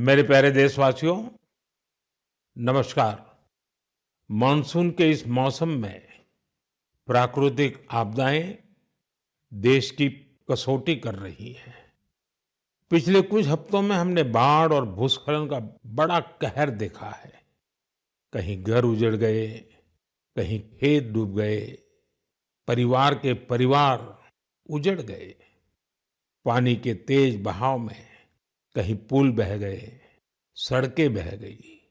मेरे प्यारे देशवासियों, नमस्कार। मानसून के इस मौसम में प्राकृतिक आपदाएं देश की कसौटी कर रही हैं। पिछले कुछ हफ्तों में हमने बाढ़ और भूस्खलन का बड़ा कहर देखा है। कहीं घर उजड़ गए, कहीं खेत डूब गए, परिवार के परिवार उजड़ गए। पानी के तेज बहाव में कहीं पुल बह गए, सड़कें बह गई,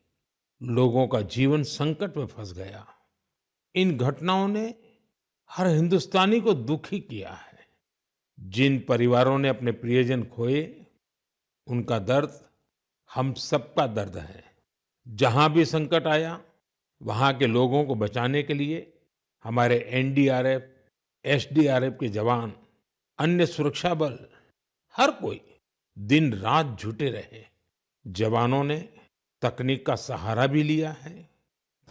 लोगों का जीवन संकट में फंस गया। इन घटनाओं ने हर हिंदुस्तानी को दुखी किया है। जिन परिवारों ने अपने प्रियजन खोए, उनका दर्द हम सबका दर्द है। जहां भी संकट आया, वहां के लोगों को बचाने के लिए हमारे एनडीआरएफ, एसडीआरएफ के जवान, अन्य सुरक्षा बल, हर कोई दिन रात जुटे रहे। जवानों ने तकनीक का सहारा भी लिया है।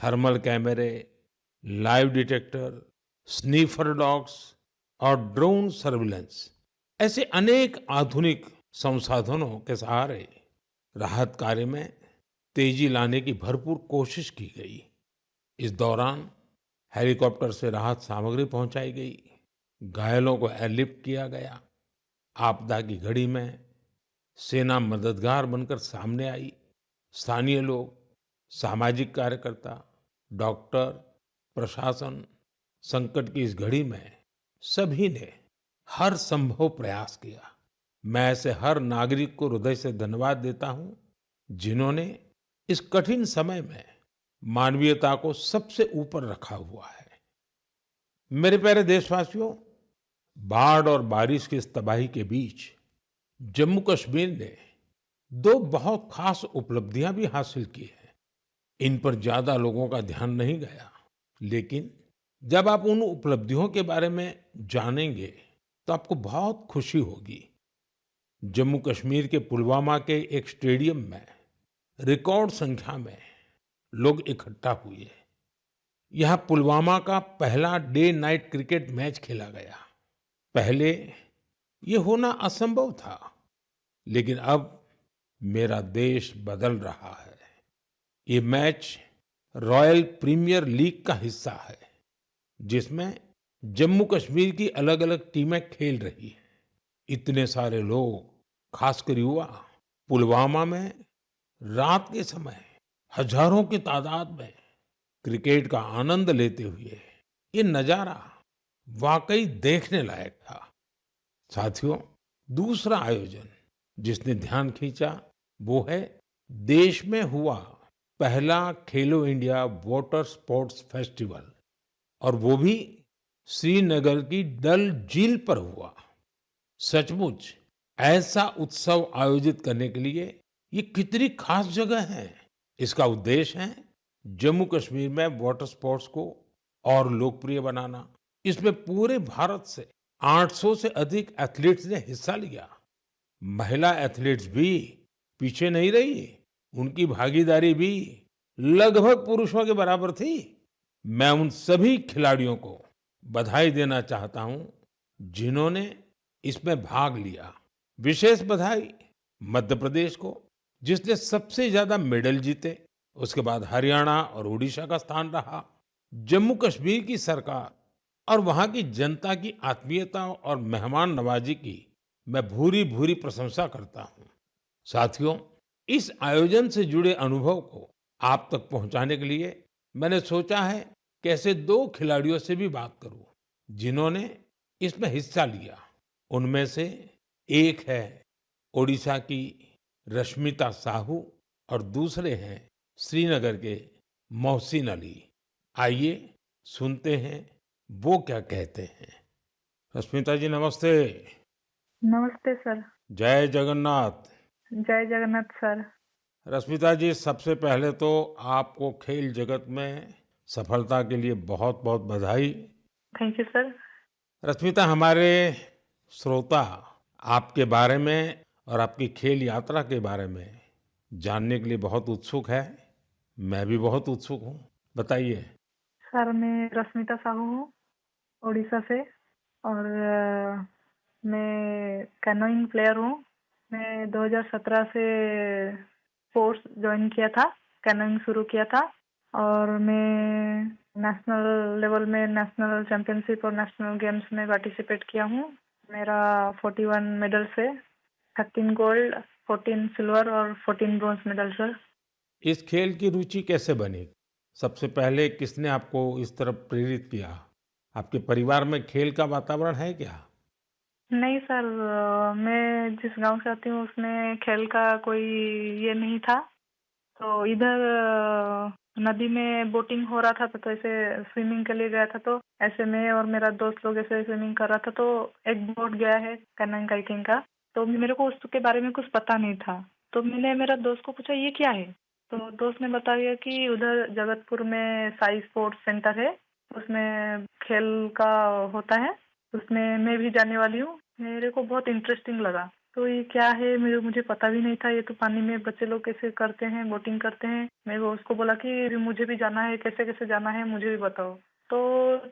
थर्मल कैमरे, लाइव डिटेक्टर, स्नीफर डॉग्स और ड्रोन सर्विलेंस ऐसे अनेक आधुनिक संसाधनों के सहारे राहत कार्य में तेजी लाने की भरपूर कोशिश की गई। इस दौरान हेलीकॉप्टर से राहत सामग्री पहुंचाई गई, घायलों को एयरलिफ्ट किया गया। आपदा की घड़ी में सेना मददगार बनकर सामने आई। स्थानीय लोग, सामाजिक कार्यकर्ता, डॉक्टर, प्रशासन, संकट की इस घड़ी में सभी ने हर संभव प्रयास किया। मैं ऐसे हर नागरिक को हृदय से धन्यवाद देता हूं, जिन्होंने इस कठिन समय में मानवीयता को सबसे ऊपर रखा हुआ है। मेरे प्यारे देशवासियों, बाढ़ और बारिश की इस तबाही के बीच जम्मू कश्मीर ने दो बहुत खास उपलब्धियां भी हासिल की हैं। इन पर ज्यादा लोगों का ध्यान नहीं गया, लेकिन जब आप उन उपलब्धियों के बारे में जानेंगे तो आपको बहुत खुशी होगी। जम्मू कश्मीर के पुलवामा के एक स्टेडियम में रिकॉर्ड संख्या में लोग इकट्ठा हुए। यहाँ पुलवामा का पहला डे नाइट क्रिकेट मैच खेला गया। पहले ये होना असंभव था, लेकिन अब मेरा देश बदल रहा है। ये मैच रॉयल प्रीमियर लीग का हिस्सा है, जिसमें जम्मू कश्मीर की अलग-अलग टीमें खेल रही हैं। इतने सारे लोग, खासकर युवा, पुलवामा में रात के समय हजारों की तादाद में क्रिकेट का आनंद लेते हुए, ये नजारा वाकई देखने लायक था। साथियों, दूसरा आयोजन जिसने ध्यान खींचा वो है देश में हुआ पहला खेलो इंडिया वाटर स्पोर्ट्स फेस्टिवल, और वो भी श्रीनगर की डल झील पर हुआ। सचमुच ऐसा उत्सव आयोजित करने के लिए ये कितनी खास जगह है। इसका उद्देश्य है जम्मू कश्मीर में वाटर स्पोर्ट्स को और लोकप्रिय बनाना। इसमें पूरे भारत से 800 से अधिक एथलीट्स ने हिस्सा लिया। महिला एथलीट्स भी पीछे नहीं रही, उनकी भागीदारी भी लगभग पुरुषों के बराबर थी। मैं उन सभी खिलाड़ियों को बधाई देना चाहता हूं, जिन्होंने इसमें भाग लिया। विशेष बधाई मध्य प्रदेश को, जिसने सबसे ज्यादा मेडल जीते। उसके बाद हरियाणा और उड़ीसा का स्थान रहा। जम्मू कश्मीर की सरकार और वहां की जनता की आत्मीयता और मेहमान नवाजी की मैं भूरी भूरी प्रशंसा करता हूं। साथियों, इस आयोजन से जुड़े अनुभव को आप तक पहुंचाने के लिए मैंने सोचा है कि ऐसे दो खिलाड़ियों से भी बात करूं, जिन्होंने इसमें हिस्सा लिया। उनमें से एक है ओडिशा की रश्मिता साहू और दूसरे हैं श्रीनगर के मोहसिन अली। आइए सुनते हैं वो क्या कहते हैं। रश्मिता जी, नमस्ते। नमस्ते सर। जय जगन्नाथ। जय जगन्नाथ सर। रश्मिता जी, सबसे पहले तो आपको खेल जगत में सफलता के लिए बहुत बहुत बधाई। Thank you sir. रश्मिता, हमारे श्रोता आपके बारे में और आपकी खेल यात्रा के बारे में जानने के लिए बहुत उत्सुक है। मैं भी बहुत उत्सुक हूँ, बताइए। सर मैं रश्मिता साहू हूँ, उड़ीसा से। और मैं कैनोइंग प्लेयर हूँ। मैं 2017 से स्पोर्ट्स ज्वाइन किया था, कैनोइंग शुरू किया था और मैं नेशनल लेवल में नेशनल चैंपियनशिप और नेशनल गेम्स में पार्टिसिपेट किया हूँ। मेरा 41 मेडल्स है, 13 गोल्ड, 14 सिल्वर और 14 ब्रॉन्ज मेडल सर। इस खेल की रुचि कैसे बनी? सबसे पहले किसने आपको इस तरफ प्रेरित किया? आपके परिवार में खेल का वातावरण है क्या? नहीं सर, मैं जिस गांव से आती हूँ उसमें खेल का कोई ये नहीं था। तो इधर नदी में बोटिंग हो रहा था तो ऐसे स्विमिंग के लिए गया था। तो ऐसे मैं और मेरा दोस्त लोग ऐसे स्विमिंग कर रहा था तो एक बोट गया है कैनोइंग काइटिंग का। तो मेरे को उसके बारे में कुछ पता नहीं था। तो मैंने मेरा दोस्त को पूछा ये क्या है। तो दोस्त ने बताया कि उधर जगतपुर में साई स्पोर्ट्स सेंटर है, उसमें खेल का होता है, उसमें मैं भी जाने वाली हूँ। मेरे को बहुत इंटरेस्टिंग लगा। तो ये क्या है मुझे पता भी नहीं था। ये तो पानी में बच्चे लोग कैसे करते हैं, बोटिंग करते हैं। मैं वो उसको बोला कि मुझे भी जाना है, कैसे कैसे जाना है मुझे भी बताओ। तो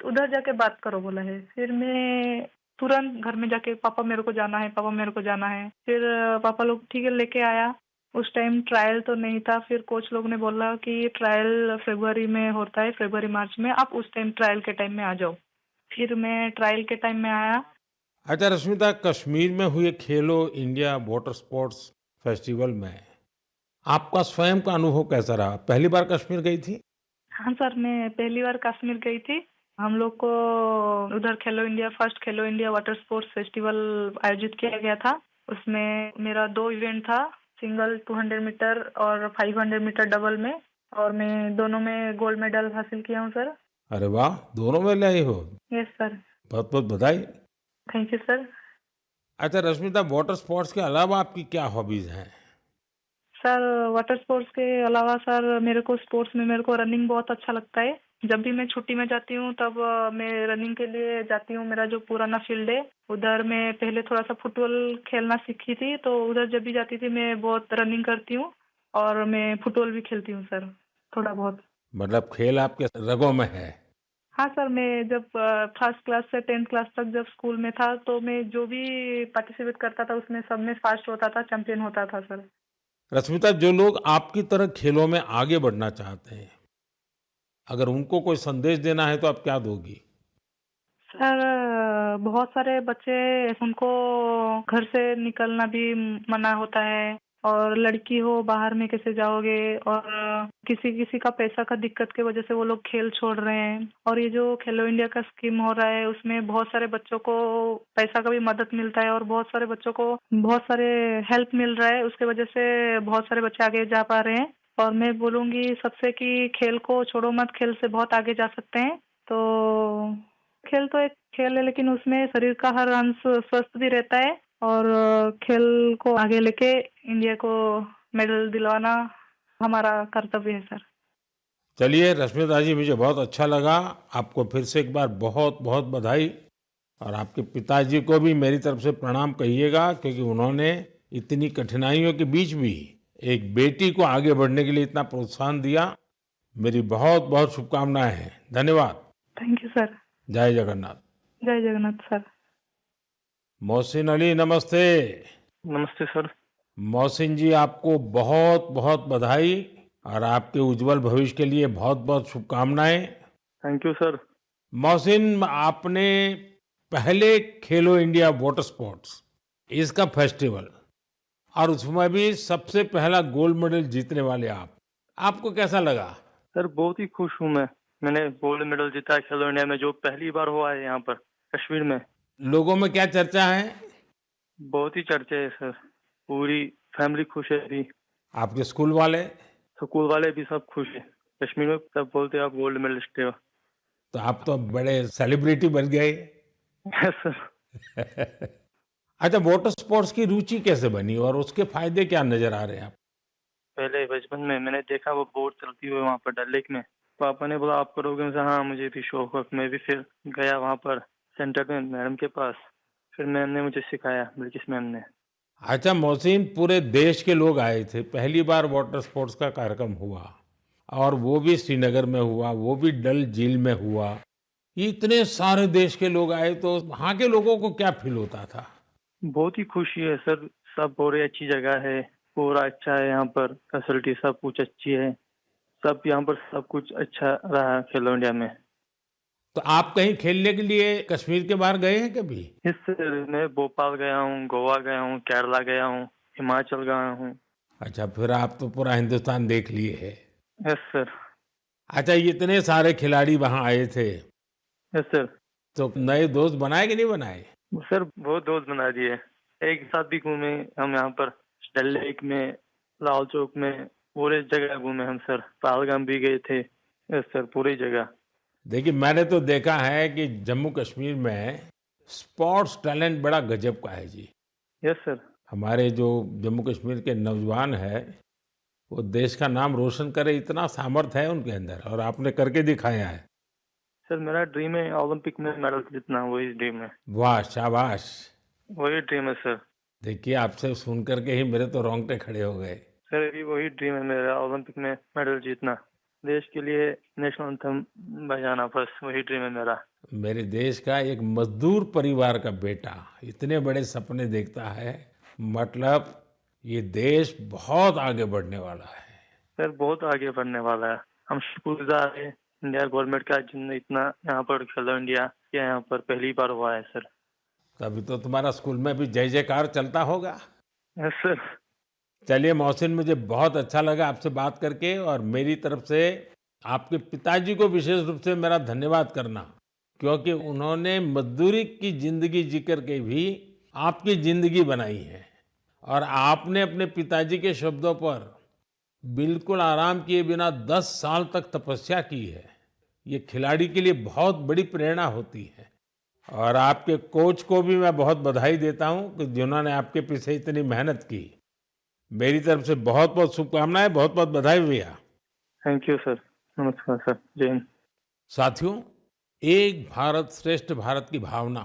उधर जाके बात करो बोला है। फिर मैं तुरंत घर में जाके पापा मेरे को जाना है, पापा मेरे को जाना है। फिर पापा लोग ठीक है लेके आया। उस टाइम ट्रायल तो नहीं था। फिर कोच लोग ने बोला कि ट्रायल फरवरी में होता है, फरवरी मार्च में, आप उस टाइम ट्रायल के टाइम में आ जाओ। फिर मैं ट्रायल के टाइम में आया। अच्छा रश्मिता, कश्मीर में हुए खेलो इंडिया वाटर स्पोर्ट्स फेस्टिवल में आपका स्वयं का अनुभव कैसा रहा? पहली बार कश्मीर गई थी? हाँ सर, मैं पहली बार कश्मीर गई थी। हम लोग को उधर फर्स्ट खेलो इंडिया वाटर स्पोर्ट्स फेस्टिवल आयोजित किया गया था। उसमें मेरा 2 इवेंट था, सिंगल 200 मीटर और 500 मीटर डबल में, और मैं दोनों में गोल्ड मेडल हासिल किया हूँ सर। अरे वाह, दोनों में ले आई हो। Yes sir. बहुत बहुत बधाई। Thank you sir. अच्छा रश्मिता, वाटर स्पोर्ट्स के अलावा आपकी क्या हॉबीज हैं? सर वाटर स्पोर्ट्स के अलावा सर मेरे को रनिंग बहुत अच्छा लगता है। जब भी मैं छुट्टी में जाती हूँ तब मैं रनिंग के लिए जाती हूँ। मेरा जो पुराना फील्ड है उधर मैं पहले थोड़ा सा फुटबॉल खेलना सीखी थी। तो उधर जब भी जाती थी मैं बहुत रनिंग करती हूँ और मैं फुटबॉल भी खेलती हूँ सर, थोड़ा बहुत। मतलब खेल आपके रगों में है। हाँ सर, मैं जब फर्स्ट क्लास से 10th क्लास तक जब स्कूल में था तो मैं जो भी पार्टिसिपेट करता था उसमें सब में फर्स्ट होता था, चैंपियन होता था सर। रश्मिता, जो लोग आपकी तरह खेलों में आगे बढ़ना चाहते हैं, अगर उनको कोई संदेश देना है तो आप क्या दोगी? सर बहुत सारे बच्चे, उनको घर से निकलना भी मना होता है। और लड़की हो बाहर में कैसे जाओगे, और किसी किसी का पैसा का दिक्कत की वजह से वो लोग खेल छोड़ रहे हैं। और ये जो खेलो इंडिया का स्कीम हो रहा है उसमें बहुत सारे बच्चों को पैसा का भी मदद मिलता है और बहुत सारे बच्चों को बहुत सारे हेल्प मिल रहा है। उसके वजह से बहुत सारे बच्चे आगे जा पा रहे हैं। और मैं बोलूंगी सबसे कि खेल को छोड़ो मत, खेल से बहुत आगे जा सकते हैं। तो खेल तो एक खेल है लेकिन उसमें शरीर का हर अंश स्वस्थ भी रहता है। और खेल को आगे लेके इंडिया को मेडल दिलवाना हमारा कर्तव्य है सर। चलिए रश्मिता जी, मुझे बहुत अच्छा लगा। आपको फिर से एक बार बहुत बहुत बधाई। और आपके पिताजी को भी मेरी तरफ से प्रणाम कहिएगा, क्योंकि उन्होंने इतनी कठिनाइयों के बीच भी एक बेटी को आगे बढ़ने के लिए इतना प्रोत्साहन दिया। मेरी बहुत बहुत शुभकामनाएं हैं। धन्यवाद। Thank you sir. जय जगन्नाथ। जय जगन्नाथ सर। मोहसिन अली, नमस्ते। नमस्ते सर। मोहसिन जी, आपको बहुत बहुत बधाई और आपके उज्जवल भविष्य के लिए बहुत बहुत शुभकामनाएं। Thank you sir. मोहसिन, आपने पहले खेलो इंडिया वाटर स्पोर्ट्स इसका फेस्टिवल, और उसमें भी सबसे पहला गोल्ड मेडल जीतने वाले आपको कैसा लगा? सर बहुत ही खुश हूँ मैं। मैंने गोल्ड मेडल जीता है खेलो इंडिया में, जो पहली बार हुआ है यहाँ पर कश्मीर में। लोगों में क्या चर्चा है? बहुत ही चर्चे है सर। पूरी फैमिली खुश है अभी। आपके स्कूल वाले? स्कूल वाले भी सब खुश है। कश्मीर में सब बोलते हैं आप गोल्ड मेडलिस्ट हो। तो आप तो बड़े सेलिब्रिटी बन गए। Yes sir. अच्छा, वाटर स्पोर्ट्स की रुचि कैसे बनी और उसके फायदे क्या नजर आ रहे हैं आप? पहले बचपन में मैंने देखा वो बोट चलती हुई वहाँ पर डल लेक में। पापा ने बोला आप करोगे? मैं हाँ मुझे भी शौक है। मैं भी फिर गया वहाँ पर सेंटर में मैडम के पास। फिर मैम ने मुझे सिखाया, बिल्किस मैम ने। अच्छा मोहसिन, पूरे देश के लोग आए थे, पहली बार वाटर स्पोर्ट्स का कार्यक्रम हुआ, और वो भी श्रीनगर में हुआ, वो भी डल झील में हुआ। ये इतने सारे देश के लोग आए, तो वहाँ के लोगों को क्या फील होता था? बहुत ही खुशी है सर। सब बोल रहे अच्छी जगह है, पूरा अच्छा है यहाँ पर, फैसिलिटी सब कुछ अच्छी है, सब यहाँ पर सब कुछ अच्छा रहा है खेलो इंडिया में। तो आप कहीं खेलने के लिए कश्मीर के बाहर गए हैं कभी? इससे मैं भोपाल गया हूँ, गोवा गया हूँ, केरला गया हूँ, हिमाचल गया हूँ। अच्छा, फिर आप तो पूरा हिंदुस्तान देख लिए है। Yes sir. अच्छा, ये इतने सारे खिलाड़ी वहां आए थे, यस सर। तो नए दोस्त बनाए कि नहीं बनाए? सर बहुत दोस्त बना दिए, एक साथ भी घूमे हम यहाँ पर, डल लेक में, लाल चौक में, पूरे जगह घूमे हम सर, पहलगाम भी गए थे। यस सर, पूरी जगह। देखिए, मैंने तो देखा है कि जम्मू कश्मीर में स्पोर्ट्स टैलेंट बड़ा गजब का है जी। Yes sir. हमारे जो जम्मू कश्मीर के नौजवान है, वो देश का नाम रोशन करे, इतना सामर्थ्य है उनके अंदर, और आपने करके दिखाया है। सर मेरा ड्रीम है ओलंपिक में मेडल जीतना, वही ड्रीम है। वाह, शाबाश। वही ड्रीम है सर। देखिए, आपसे सुन करके ही मेरे तो रोंगटे खड़े हो गए। सर अभी वही ड्रीम है मेरा, ओलंपिक में मेडल जीतना, देश के लिए नेशनल एंथम बजाना, बस वही ड्रीम है मेरा। मेरे देश का एक मजदूर परिवार का बेटा इतने बड़े सपने देखता है, मतलब ये देश बहुत आगे बढ़ने वाला है। सर बहुत आगे बढ़ने वाला है, हम शुक्रगुजार है इंडिया गवर्नमेंट का जिनने इतना यहाँ पर खेलो इंडिया किया, यहाँ पर पहली बार हुआ है सर। तभी तो तुम्हारा स्कूल में भी जय जयकार चलता होगा। Yes sir. चलिए मोहसिन, मुझे बहुत अच्छा लगा आपसे बात करके, और मेरी तरफ से आपके पिताजी को विशेष रूप से मेरा धन्यवाद करना, क्योंकि उन्होंने मजदूरी की जिंदगी जी करके भी आपकी जिंदगी बनाई है, और आपने अपने पिताजी के शब्दों पर बिल्कुल आराम किए बिना 10 साल तक तपस्या की है। ये खिलाड़ी के लिए बहुत बड़ी प्रेरणा होती है, और आपके कोच को भी मैं बहुत बधाई देता हूं कि जिन्होंने आपके पीछे इतनी मेहनत की। मेरी तरफ से बहुत बहुत शुभकामनाएं, बहुत बहुत बधाई भैया। Thank you sir. नमस्कार सर। जय हिंद। साथियों, एक भारत श्रेष्ठ भारत की भावना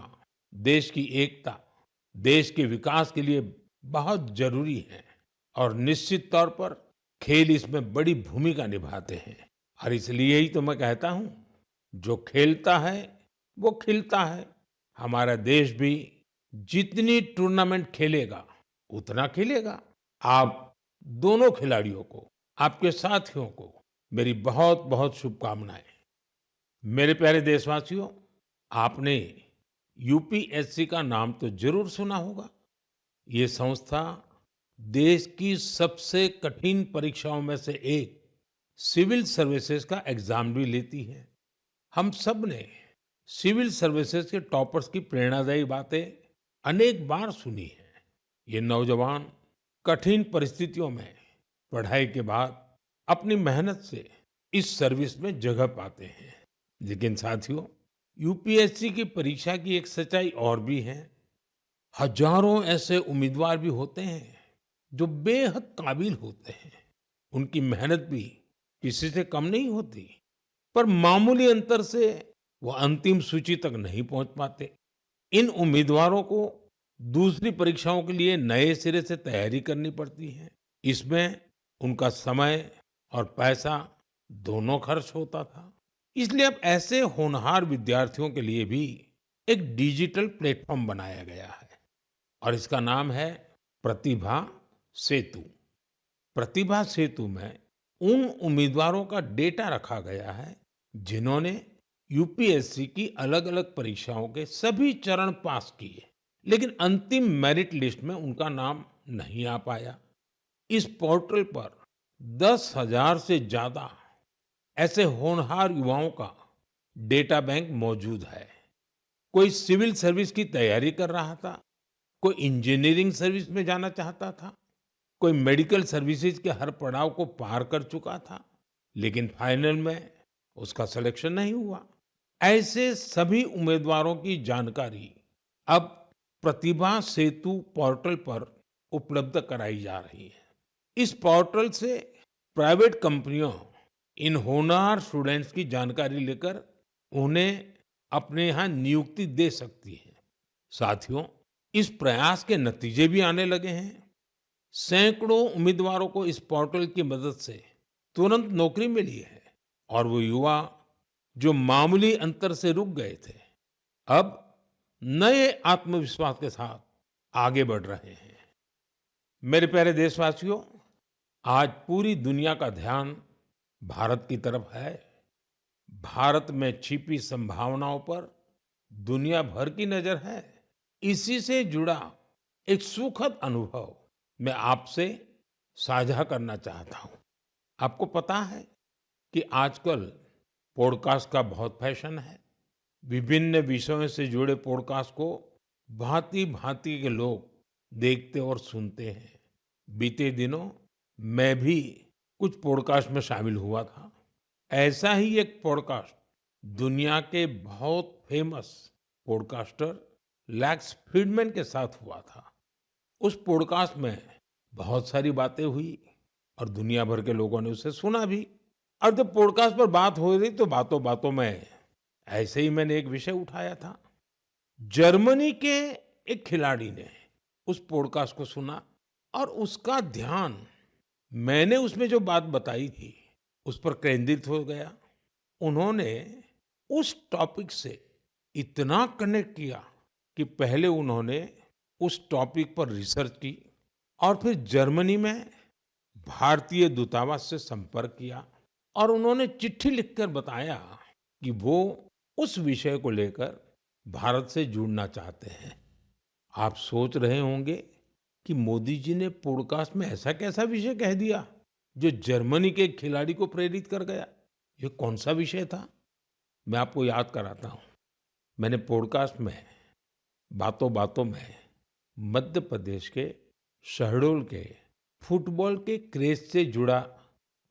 देश की एकता, देश के विकास के लिए बहुत जरूरी है, और निश्चित तौर पर खेल इसमें बड़ी भूमिका निभाते हैं। और इसलिए ही तो मैं कहता हूं, जो खेलता है वो खिलता है। हमारा देश भी जितनी टूर्नामेंट खेलेगा उतना खिलेगा। आप दोनों खिलाड़ियों को, आपके साथियों को मेरी बहुत बहुत शुभकामनाएं। मेरे प्यारे देशवासियों, आपने यूपीएससी का नाम तो जरूर सुना होगा। ये संस्था देश की सबसे कठिन परीक्षाओं में से एक सिविल सर्विसेज का एग्जाम भी लेती है। हम सब ने सिविल सर्विसेज के टॉपर्स की प्रेरणादायी बातें अनेक बार सुनी है। ये नौजवान कठिन परिस्थितियों में पढ़ाई के बाद अपनी मेहनत से इस सर्विस में जगह पाते हैं। लेकिन साथियों, यूपीएससी की परीक्षा की एक सच्चाई और भी है। हजारों ऐसे उम्मीदवार भी होते हैं जो बेहद काबिल होते हैं। उनकी मेहनत भी किसी से कम नहीं होती, पर मामूली अंतर से वो अंतिम सूची तक नहीं पहुंच पाते। इन उम्मीदवारों को दूसरी परीक्षाओं के लिए नए सिरे से तैयारी करनी पड़ती है। इसमें उनका समय और पैसा दोनों खर्च होता था। इसलिए अब ऐसे होनहार विद्यार्थियों के लिए भी एक डिजिटल प्लेटफॉर्म बनाया गया है, और इसका नाम है प्रतिभा सेतु। प्रतिभा सेतु में उन उम्मीदवारों का डेटा रखा गया है जिन्होंने यूपीएससी की अलग-अलग परीक्षाओं के सभी चरण पास किए, लेकिन अंतिम मेरिट लिस्ट में उनका नाम नहीं आ पाया। इस पोर्टल पर 10,000 से ज्यादा ऐसे होनहार युवाओं का डेटा बैंक मौजूद है। कोई सिविल सर्विस की तैयारी कर रहा था, कोई इंजीनियरिंग सर्विस में जाना चाहता था, कोई मेडिकल सर्विसेज के हर पड़ाव को पार कर चुका था, लेकिन फाइनल में उसका सिलेक्शन नहीं हुआ। ऐसे सभी उम्मीदवारों की जानकारी अब प्रतिभा सेतु पोर्टल पर उपलब्ध कराई जा रही है। इस पोर्टल से प्राइवेट कंपनियां इन होनहार स्टूडेंट्स की जानकारी लेकर उन्हें अपने यहाँ नियुक्ति दे सकती है। साथियों, इस प्रयास के नतीजे भी आने लगे हैं। सैकड़ों उम्मीदवारों को इस पोर्टल की मदद से तुरंत नौकरी मिली है, और वो युवा जो मामूली अंतर से रुक गए थे, अब नए आत्मविश्वास के साथ आगे बढ़ रहे हैं। मेरे प्यारे देशवासियों, आज पूरी दुनिया का ध्यान भारत की तरफ है। भारत में छिपी संभावनाओं पर दुनिया भर की नजर है। इसी से जुड़ा एक सुखद अनुभव मैं आपसे साझा करना चाहता हूं। आपको पता है कि आजकल पॉडकास्ट का बहुत फैशन है। विभिन्न विषयों से जुड़े पॉडकास्ट को भांति-भांति के लोग देखते और सुनते हैं। बीते दिनों मैं भी कुछ पॉडकास्ट में शामिल हुआ था। ऐसा ही एक पॉडकास्ट दुनिया के बहुत फेमस पॉडकास्टर लैक्स फ्रीडमैन के साथ हुआ था। उस पॉडकास्ट में बहुत सारी बातें हुई और दुनिया भर के लोगों ने उसे सुना भी। और जब पॉडकास्ट पर बात हो रही तो बातों बातों में ऐसे ही मैंने एक विषय उठाया था। जर्मनी के एक खिलाड़ी ने उस पॉडकास्ट को सुना और उसका ध्यान मैंने उसमें जो बात बताई थी उस पर केंद्रित हो गया। उन्होंने उस टॉपिक से इतना कनेक्ट किया कि पहले उन्होंने उस टॉपिक पर रिसर्च की और फिर जर्मनी में भारतीय दूतावास से संपर्क किया और उन्होंने चिट्ठी लिखकर बताया कि वो उस विषय को लेकर भारत से जुड़ना चाहते हैं। आप सोच रहे होंगे कि मोदी जी ने पॉडकास्ट में ऐसा कैसा विषय कह दिया जो जर्मनी के एक खिलाड़ी को प्रेरित कर गया। ये कौन सा विषय था? मैं आपको याद कराता हूँ। मैंने पॉडकास्ट में बातों बातों में मध्य प्रदेश के शहडोल के फुटबॉल के क्रेज से जुड़ा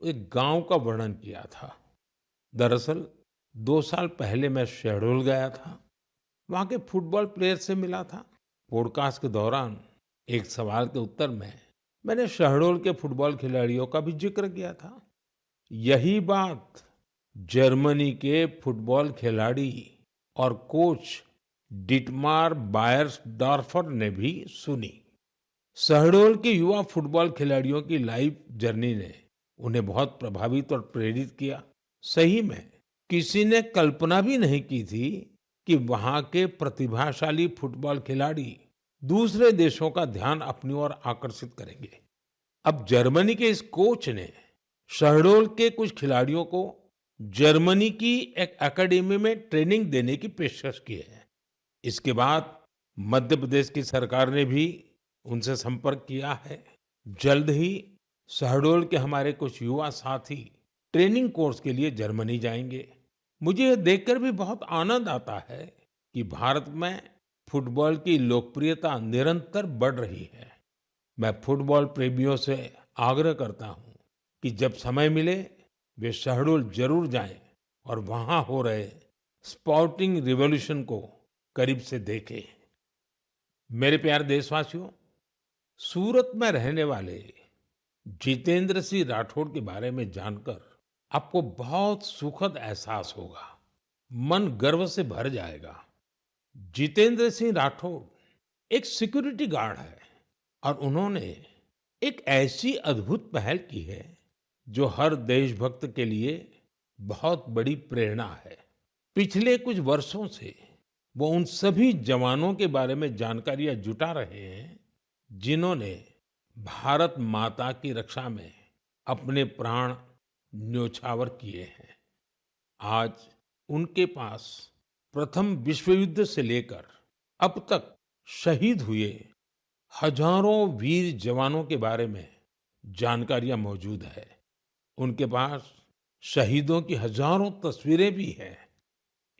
एक गांव का वर्णन किया था। दरअसल 2 साल पहले मैं शहडोल गया था। वहां के फुटबॉल प्लेयर से मिला था। पॉडकास्ट के दौरान एक सवाल के उत्तर में मैंने शहडोल के फुटबॉल खिलाड़ियों का भी जिक्र किया था। यही बात जर्मनी के फुटबॉल खिलाड़ी और कोच डिटमार बायर्सडॉर्फर ने भी सुनी। शहडोल के युवा फुटबॉल खिलाड़ियों की लाइफ जर्नी ने उन्हें बहुत प्रभावित और प्रेरित किया। सही में किसी ने कल्पना भी नहीं की थी कि वहां के प्रतिभाशाली फुटबॉल खिलाड़ी दूसरे देशों का ध्यान अपनी ओर आकर्षित करेंगे। अब जर्मनी के इस कोच ने शहडोल के कुछ खिलाड़ियों को जर्मनी की एक एकेडमी में ट्रेनिंग देने की पेशकश की है। इसके बाद मध्य प्रदेश की सरकार ने भी उनसे संपर्क किया है। जल्द ही शहडोल के हमारे कुछ युवा साथी ट्रेनिंग कोर्स के लिए जर्मनी जाएंगे। मुझे यह देखकर भी बहुत आनंद आता है कि भारत में फुटबॉल की लोकप्रियता निरंतर बढ़ रही है। मैं फुटबॉल प्रेमियों से आग्रह करता हूं कि जब समय मिले वे शहडोल जरूर जाएं और वहां हो रहे स्पोर्टिंग रिवॉल्यूशन को करीब से देखें। मेरे प्यारे देशवासियों, सूरत में रहने वाले जितेंद्र सिंह राठौड़ के बारे में जानकर आपको बहुत सुखद एहसास होगा। मन गर्व से भर जाएगा। जितेंद्र सिंह राठौड़ एक सिक्योरिटी गार्ड है और उन्होंने एक ऐसी अद्भुत पहल की है जो हर देशभक्त के लिए बहुत बड़ी प्रेरणा है। पिछले कुछ वर्षों से वो उन सभी जवानों के बारे में जानकारियां जुटा रहे हैं जिन्होंने भारत माता की रक्षा में अपने प्राण न्योछावर किए हैं। आज उनके पास प्रथम विश्व युद्ध से लेकर अब तक शहीद हुए हजारों वीर जवानों के बारे में जानकारियां मौजूद है। उनके पास शहीदों की हजारों तस्वीरें भी हैं।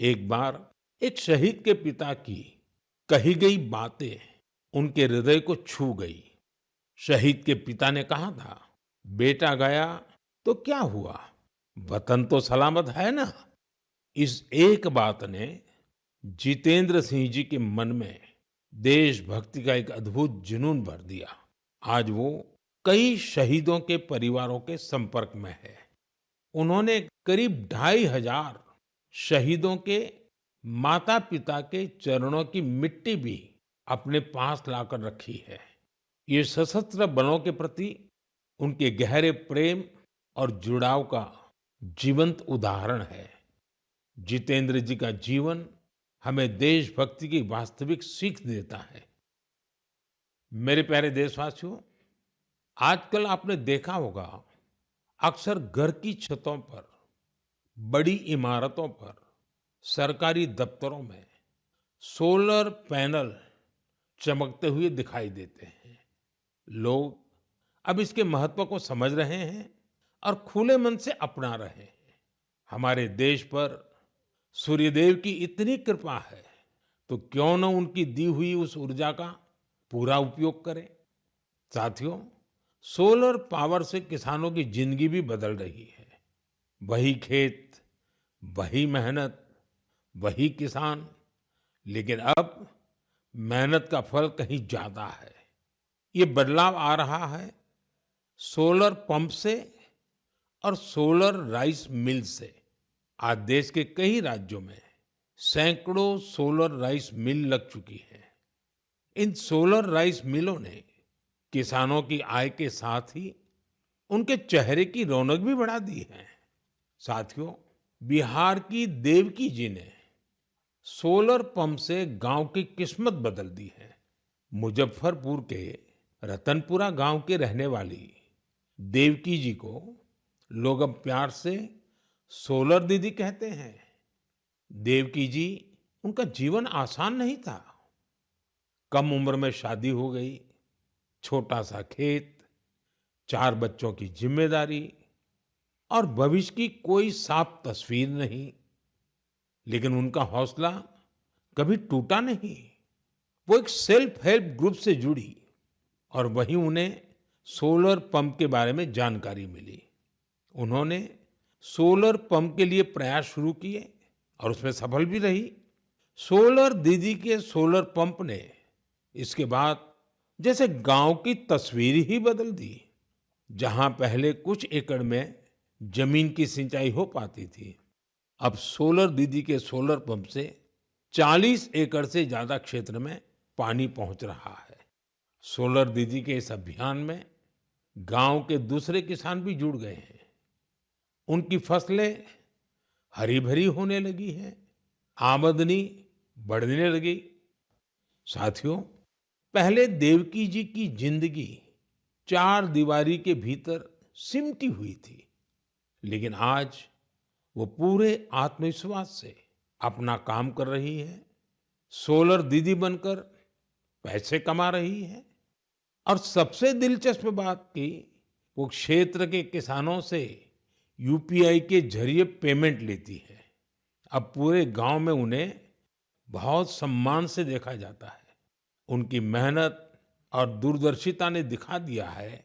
एक बार एक शहीद के पिता की कही गई बातें उनके हृदय को छू गई। शहीद के पिता ने कहा था, बेटा गया तो क्या हुआ, वतन तो सलामत है ना। इस एक बात ने जितेंद्र सिंह जी के मन में देशभक्ति का एक अद्भुत जुनून भर दिया। आज वो कई शहीदों के परिवारों के संपर्क में है। उन्होंने करीब 2,500 शहीदों के माता पिता के चरणों की मिट्टी भी अपने पास लाकर रखी है। ये सशस्त्र बलों के प्रति उनके गहरे प्रेम और जुड़ाव का जीवंत उदाहरण है। जितेंद्र जी का जीवन हमें देशभक्ति की वास्तविक सीख देता है। मेरे प्यारे देशवासियों, आजकल आपने देखा होगा, अक्सर घर की छतों पर, बड़ी इमारतों पर, सरकारी दफ्तरों में सोलर पैनल चमकते हुए दिखाई देते हैं। लोग अब इसके महत्व को समझ रहे हैं और खुले मन से अपना रहे हैं। हमारे देश पर सूर्यदेव की इतनी कृपा है, तो क्यों न उनकी दी हुई उस ऊर्जा का पूरा उपयोग करें। साथियों, सोलर पावर से किसानों की जिंदगी भी बदल रही है। वही खेत, वही मेहनत, वही किसान, लेकिन अब मेहनत का फल कहीं ज्यादा है। ये बदलाव आ रहा है सोलर पंप से और सोलर राइस मिल से। आज देश के कई राज्यों में सैकड़ों सोलर राइस मिल लग चुकी है। इन सोलर राइस मिलों ने किसानों की आय के साथ ही उनके चेहरे की रौनक भी बढ़ा दी है। साथियों, बिहार की देवकी जी ने सोलर पंप से गांव की किस्मत बदल दी है। मुजफ्फरपुर के रतनपुरा गांव के रहने वाली देवकी जी को लोग अब प्यार से सोलर दीदी कहते हैं। देवकी जी, उनका जीवन आसान नहीं था। कम उम्र में शादी हो गई, छोटा सा खेत, 4 बच्चों की जिम्मेदारी और भविष्य की कोई साफ तस्वीर नहीं। लेकिन उनका हौसला कभी टूटा नहीं। वो एक सेल्फ हेल्प ग्रुप से जुड़ी और वहीं उन्हें सोलर पंप के बारे में जानकारी मिली। उन्होंने सोलर पंप के लिए प्रयास शुरू किए और उसमें सफल भी रही। सोलर दीदी के सोलर पंप ने इसके बाद जैसे गांव की तस्वीर ही बदल दी। जहां पहले कुछ एकड़ में जमीन की सिंचाई हो पाती थी, अब सोलर दीदी के सोलर पंप से 40 एकड़ से ज्यादा क्षेत्र में पानी पहुंच रहा है। सोलर दीदी के इस अभियान में गांव के दूसरे किसान भी जुड़ गए हैं। उनकी फसलें हरी भरी होने लगी है, आमदनी बढ़ने लगी। साथियों, पहले देवकी जी की जिंदगी 4 दीवारी के भीतर सिमटी हुई थी, लेकिन आज वो पूरे आत्मविश्वास से अपना काम कर रही है। सोलर दीदी बनकर पैसे कमा रही है और सबसे दिलचस्प बात की, वो क्षेत्र के किसानों से यूपीआई के जरिए पेमेंट लेती है। अब पूरे गांव में उन्हें बहुत सम्मान से देखा जाता है। उनकी मेहनत और दूरदर्शिता ने दिखा दिया है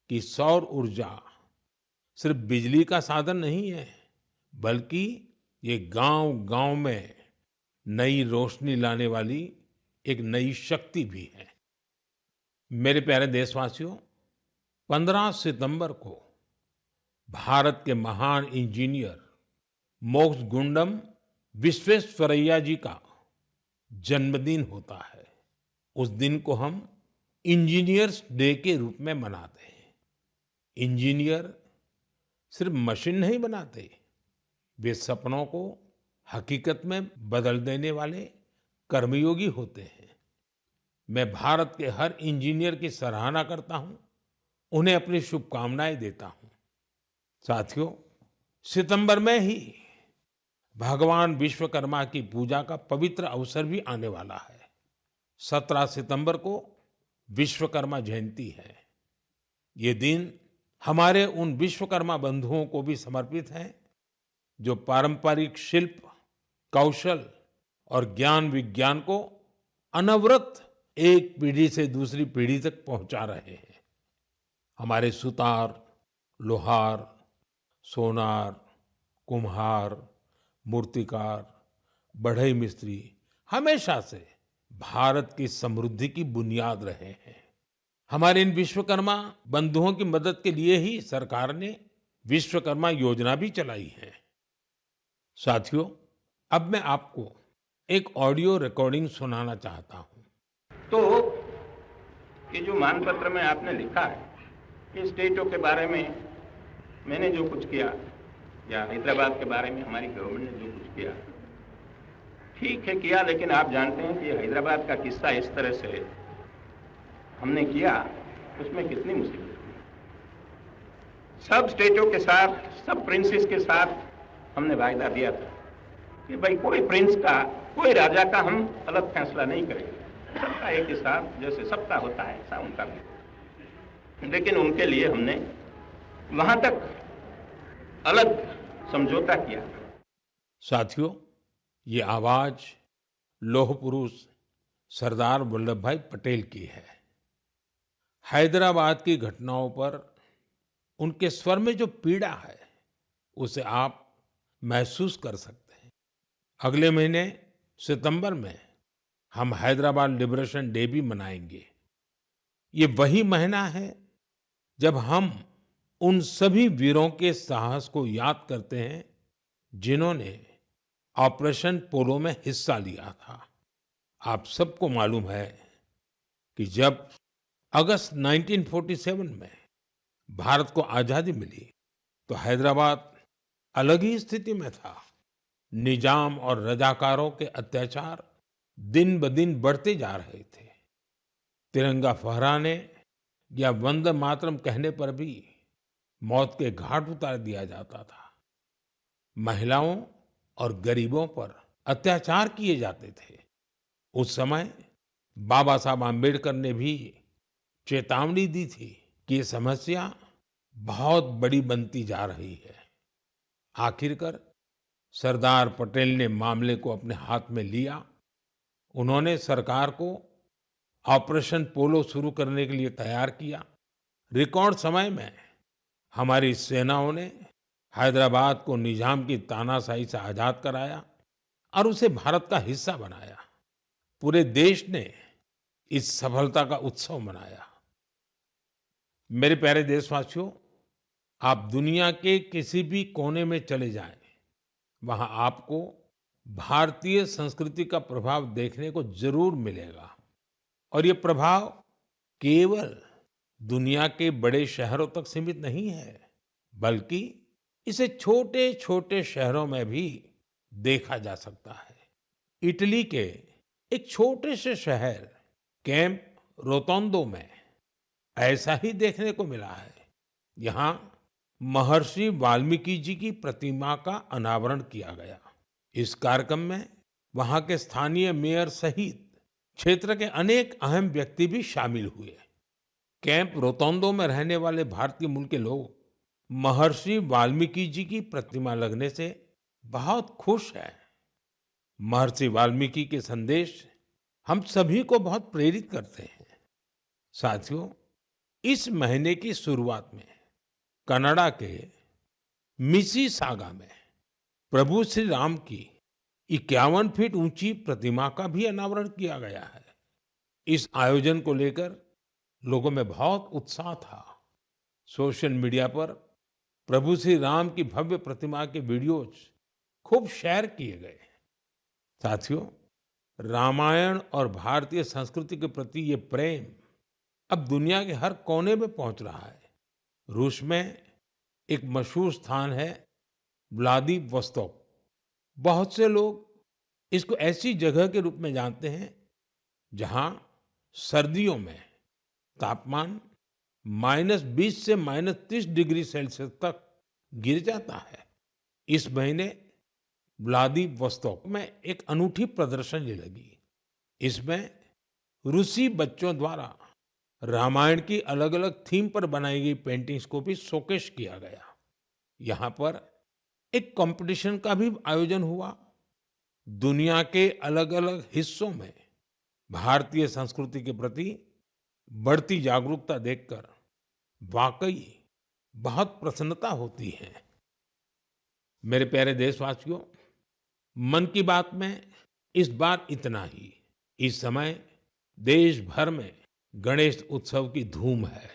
कि सौर ऊर्जा सिर्फ बिजली का साधन नहीं है, बल्कि ये गांव-गांव में नई रोशनी लाने वाली एक नई शक्ति भी है। मेरे प्यारे देशवासियों, 15 सितंबर को भारत के महान इंजीनियर मोक्षगुंडम विश्वेश्वरैया जी का जन्मदिन होता है। उस दिन को हम इंजीनियर्स डे के रूप में मनाते हैं। इंजीनियर सिर्फ मशीन नहीं बनाते, वे सपनों को हकीकत में बदल देने वाले कर्मयोगी होते हैं। मैं भारत के हर इंजीनियर की सराहना करता हूं, उन्हें अपनी शुभकामनाएं देता हूं। साथियों, सितंबर में ही भगवान विश्वकर्मा की पूजा का पवित्र अवसर भी आने वाला है। 17 सितंबर को विश्वकर्मा जयंती है। ये दिन हमारे उन विश्वकर्मा बंधुओं को भी समर्पित है जो पारंपरिक शिल्प, कौशल और ज्ञान विज्ञान को अनवरत एक पीढ़ी से दूसरी पीढ़ी तक पहुंचा रहे हैं। हमारे सुतार, लोहार, सोनार, कुम्हार, मूर्तिकार, बढ़ई मिस्त्री हमेशा से भारत की समृद्धि की बुनियाद रहे हैं। हमारे इन विश्वकर्मा बंधुओं की मदद के लिए ही सरकार ने विश्वकर्मा योजना भी चलाई है। साथियों, अब मैं आपको एक ऑडियो रिकॉर्डिंग सुनाना चाहता हूं। तो ये जो मानपत्र में आपने लिखा है, इस स्टेटों के बारे में मैंने जो कुछ किया, या हैदराबाद के बारे में हमारी गवर्नमेंट ने जो कुछ किया, ठीक है किया, लेकिन आप जानते हैं कि हैदराबाद का किस्सा इस तरह से हमने किया, उसमें कितनी मुसीबत सब स्टेटों के साथ, सब प्रिंसेस के साथ हमने वायदा दिया था कि भाई कोई प्रिंस का, कोई राजा का हम अलग फैसला नहीं करेंगे। सबका एक हिसाब, जैसे सबका होता है ऐसा उनका भी। लेकिन उनके लिए हमने वहां तक अलग समझौता किया। साथियों, ये आवाज लौह पुरुष सरदार वल्लभ भाई पटेल की है। हैदराबाद की घटनाओं पर उनके स्वर में जो पीड़ा है, उसे आप महसूस कर सकते हैं। अगले महीने सितंबर में हम हैदराबाद लिबरेशन डे भी मनाएंगे। ये वही महीना है जब हम उन सभी वीरों के साहस को याद करते हैं जिन्होंने ऑपरेशन पोलो में हिस्सा लिया था। आप सबको मालूम है कि जब अगस्त 1947 में भारत को आजादी मिली तो हैदराबाद अलग ही स्थिति में था। निजाम और रजाकारों के अत्याचार दिन ब दिन बढ़ते जा रहे थे। तिरंगा फहराने या वंदे मातरम कहने पर भी मौत के घाट उतार दिया जाता था। महिलाओं और गरीबों पर अत्याचार किए जाते थे। उस समय बाबा साहब आम्बेडकर ने भी चेतावनी दी थी कि ये समस्या बहुत बड़ी बनती जा रही है। आखिरकार सरदार पटेल ने मामले को अपने हाथ में लिया। उन्होंने सरकार को ऑपरेशन पोलो शुरू करने के लिए तैयार किया। रिकॉर्ड समय में हमारी सेनाओं ने हैदराबाद को निजाम की तानाशाही से आजाद कराया और उसे भारत का हिस्सा बनाया। पूरे देश ने इस सफलता का उत्सव मनाया। मेरे प्यारे देशवासियों, आप दुनिया के किसी भी कोने में चले जाएं, वहां आपको भारतीय संस्कृति का प्रभाव देखने को जरूर मिलेगा। और ये प्रभाव केवल दुनिया के बड़े शहरों तक सीमित नहीं है, बल्कि इसे छोटे छोटे शहरों में भी देखा जा सकता है। इटली के एक छोटे से शहर कैंप रोतोंडो में ऐसा ही देखने को मिला है। यहाँ महर्षि वाल्मीकि जी की प्रतिमा का अनावरण किया गया। इस कार्यक्रम में वहाँ के स्थानीय मेयर सहित क्षेत्र के अनेक अहम व्यक्ति भी शामिल हुए। कैंप रोतोंडो में रहने वाले भारतीय मूल के लोग महर्षि वाल्मीकि जी की प्रतिमा लगने से बहुत खुश हैं। महर्षि वाल्मीकि के संदेश हम सभी को बहुत प्रेरित करते हैं। साथियों, इस महीने की शुरुआत में कनाडा के मिसिसागा में प्रभु श्री राम की 51 फीट ऊंची प्रतिमा का भी अनावरण किया गया है। इस आयोजन को लेकर लोगों में बहुत उत्साह था। सोशल मीडिया पर प्रभु श्री राम की भव्य प्रतिमा के वीडियोज खूब शेयर किए गए। साथियों, रामायण और भारतीय संस्कृति के प्रति ये प्रेम अब दुनिया के हर कोने में पहुंच रहा है। रूस में एक मशहूर स्थान है व्लादिवोस्तोक। बहुत से लोग इसको ऐसी जगह के रूप में जानते हैं जहां सर्दियों में तापमान -20 से -30 डिग्री सेल्सियस तक गिर जाता है। इस महीने व्लादिवोस्तोक में एक अनूठी प्रदर्शनी लगी। इसमें रूसी बच्चों द्वारा रामायण की अलग अलग थीम पर बनाई गई पेंटिंग्स को भी शोकेस किया गया। यहाँ पर एक कंपटीशन का भी आयोजन हुआ। दुनिया के अलग अलग हिस्सों में भारतीय संस्कृति के प्रति बढ़ती जागरूकता देखकर वाकई बहुत प्रसन्नता होती है। मेरे प्यारे देशवासियों, मन की बात में इस बार इतना ही। इस समय देश भर में गणेश उत्सव की धूम है।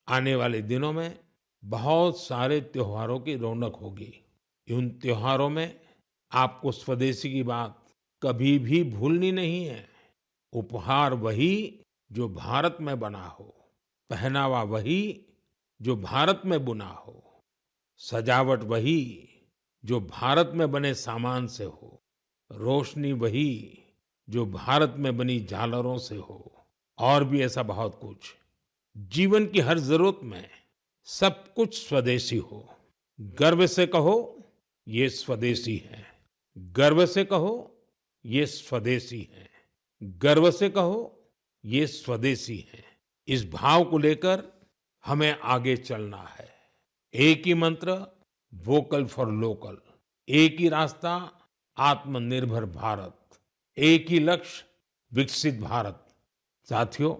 आने वाले दिनों में बहुत सारे त्योहारों की रौनक होगी। उन त्योहारों में आपको स्वदेशी की बात कभी भी भूलनी नहीं है। उपहार वही जो भारत में बना हो, पहनावा वही जो भारत में बुना हो, सजावट वही जो भारत में बने सामान से हो, रोशनी वही जो भारत में बनी झालरों से हो, और भी ऐसा बहुत कुछ। जीवन की हर जरूरत में सब कुछ स्वदेशी हो। गर्व से कहो ये स्वदेशी है। गर्व से कहो ये स्वदेशी है। गर्व से कहो ये स्वदेशी है। इस भाव को लेकर हमें आगे चलना है। एक ही मंत्र, वोकल फॉर लोकल। एक ही रास्ता, आत्मनिर्भर भारत। एक ही लक्ष्य, विकसित भारत। साथियों,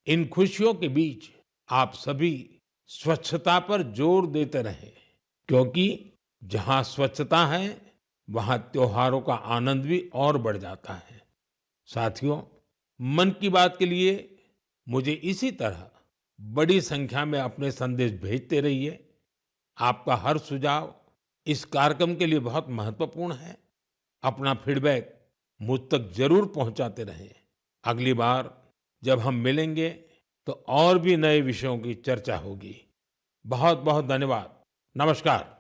इन खुशियों के बीच आप सभी स्वच्छता पर जोर देते रहें, क्योंकि जहां स्वच्छता है वहां त्योहारों का आनंद भी और बढ़ जाता है। साथियों, मन की बात के लिए मुझे इसी तरह बड़ी संख्या में अपने संदेश भेजते रहिए। आपका हर सुझाव इस कार्यक्रम के लिए बहुत महत्वपूर्ण है। अपना फीडबैक मुझ तक जरूर पहुंचाते रहें। अगली बार जब हम मिलेंगे तो और भी नए विषयों की चर्चा होगी। बहुत बहुत धन्यवाद। नमस्कार।